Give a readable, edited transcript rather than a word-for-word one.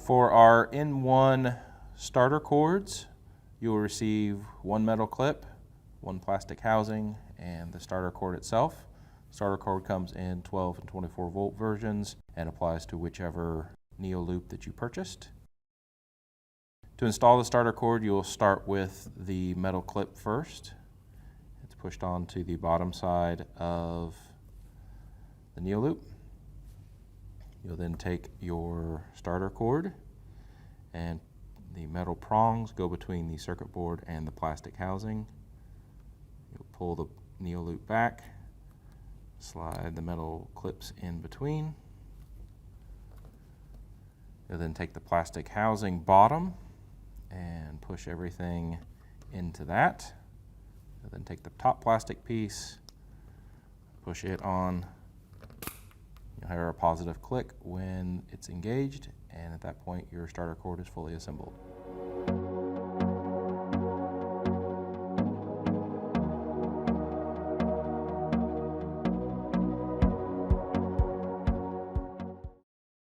For our in-one starter cords, you will receive one metal clip, one plastic housing, and the starter cord itself. Starter cord comes in 12 and 24 volt versions and applies to whichever Neoloop that you purchased. To install the starter cord, you will start with the metal clip first. It's pushed onto the bottom side of the Neoloop. You'll then take your starter cord and the metal prongs go between the circuit board and the plastic housing. You'll pull the Neoloop back, slide the metal clips in between. You'll then take the plastic housing bottom and push everything into that. You'll then take the top plastic piece, push it on. You'll hear a positive click when it's engaged, and at that point your starter cord is fully assembled.